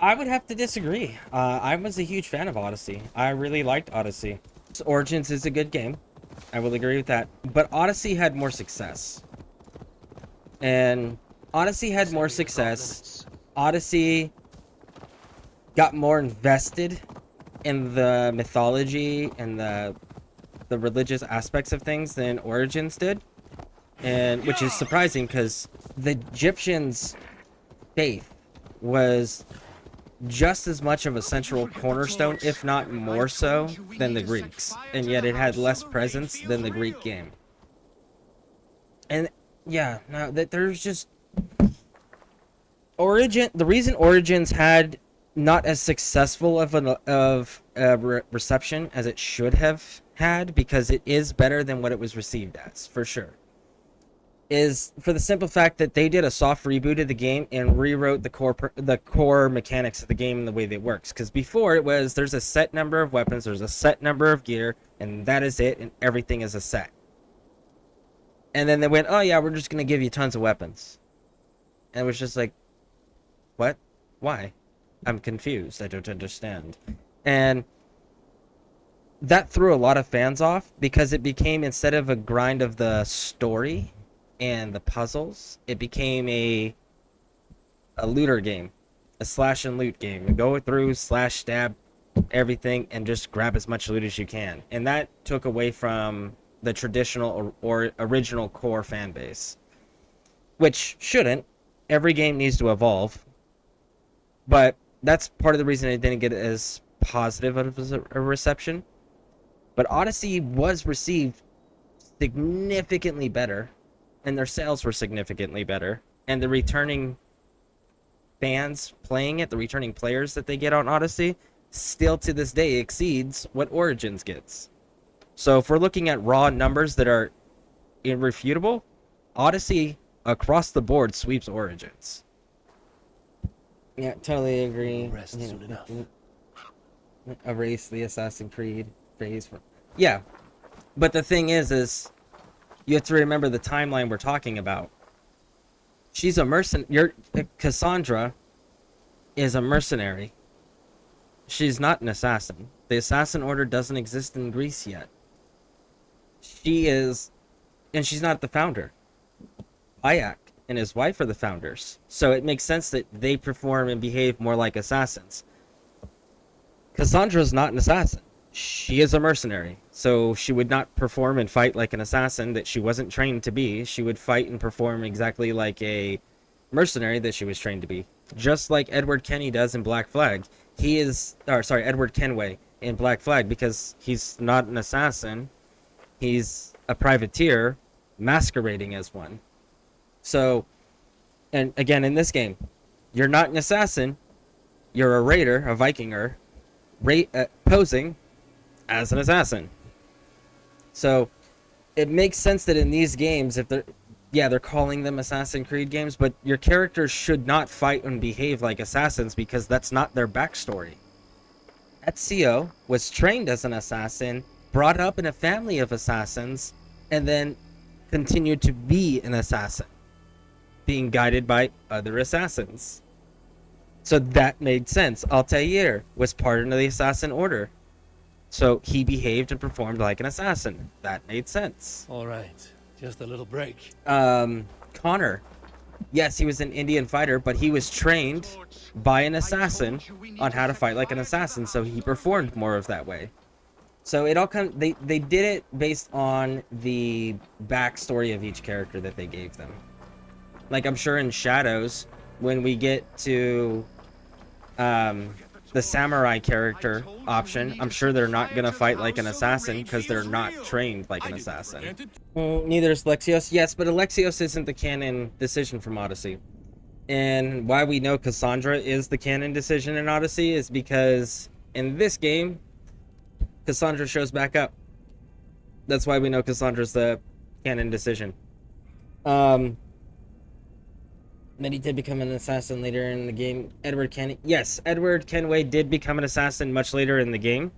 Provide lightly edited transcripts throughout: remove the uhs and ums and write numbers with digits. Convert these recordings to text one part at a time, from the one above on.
I would have to disagree. I was a huge fan of Odyssey. I really liked Odyssey. Origins is a good game. I will agree with that. But Odyssey had more success. And Odyssey had more success. Odyssey got more invested in the mythology and the religious aspects of things than Origins did. And which is surprising because the Egyptians' faith was just as much of a central cornerstone, if not more so, than the Greeks. And yet it had less presence than the Greek game. And yeah, no, that there's just the reason Origins had not as successful of a reception as it should have had, because it is better than what it was received as, for sure, is for the simple fact that they did a soft reboot of the game and rewrote the core mechanics of the game and the way that it works. Because before it was, there's a set number of weapons, there's a set number of gear, and that is it, and everything is a set. And then they went, oh yeah, we're just gonna give you tons of weapons. And it was just like, what? Why? I'm confused. I don't understand. And that threw a lot of fans off because it became, instead of a grind of the story and the puzzles, it became a looter game, a slash and loot game. You go through, slash, stab everything, and just grab as much loot as you can. And that took away from the traditional or original core fan base, which shouldn't. Every game needs to evolve, but that's part of the reason it didn't get as positive of a reception. But Odyssey was received significantly better, and their sales were significantly better, and the returning fans playing it, the returning players that they get on Odyssey, still to this day exceeds what Origins gets. So if we're looking at raw numbers that are irrefutable, Odyssey across the board sweeps Origins. Yeah, totally agree. Rest soon enough. Erase the Assassin's Creed phase. Yeah, but the thing is you have to remember the timeline we're talking about. She's a mercenary. Cassandra is a mercenary. She's not an assassin. The assassin order doesn't exist in Greece yet. She is, and she's not the founder. Ayak and his wife are the founders. So it makes sense that they perform and behave more like assassins. Cassandra's not an assassin. She is a mercenary. So she would not perform and fight like an assassin that she wasn't trained to be. She would fight and perform exactly like a mercenary that she was trained to be. Just like Edward Kenny does in Black Flag. Edward Kenway in Black Flag, because he's not an assassin. He's a privateer masquerading as one. So, and again, in this game, you're not an assassin. You're a raider, a Vikinger, posing as an assassin. So, it makes sense that in these games, if they're calling them Assassin's Creed games, but your characters should not fight and behave like assassins, because that's not their backstory. Ezio was trained as an assassin, brought up in a family of assassins, and then continued to be an assassin, being guided by other assassins. So that made sense. Altair was part of the assassin order, so he behaved and performed like an assassin. That made sense. All right, just a little break. Connor, yes, he was an Indian fighter, but he was trained by an assassin on how to fight like an assassin, so he performed more of that way. So it all they did it based on the backstory of each character that they gave them. Like, I'm sure in Shadows, when we get to the samurai character option, I'm sure they're not gonna fight like an assassin because they're not trained like an assassin. Neither is Alexios. Yes, but Alexios isn't the canon decision from Odyssey. And why we know Cassandra is the canon decision in Odyssey is because in this game, Cassandra shows back up. That's why we know Cassandra's the canon decision. Then he did become an assassin later in the game. Edward Kenway. Yes, Edward Kenway did become an assassin much later in the game.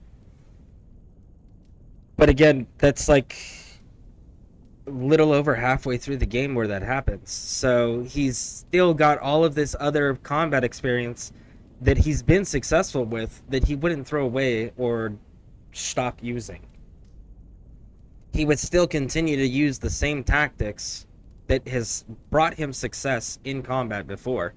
But again, that's like a little over halfway through the game where that happens. So he's still got all of this other combat experience that he's been successful with that he wouldn't throw away or stop using. He would still continue to use the same tactics that has brought him success in combat before.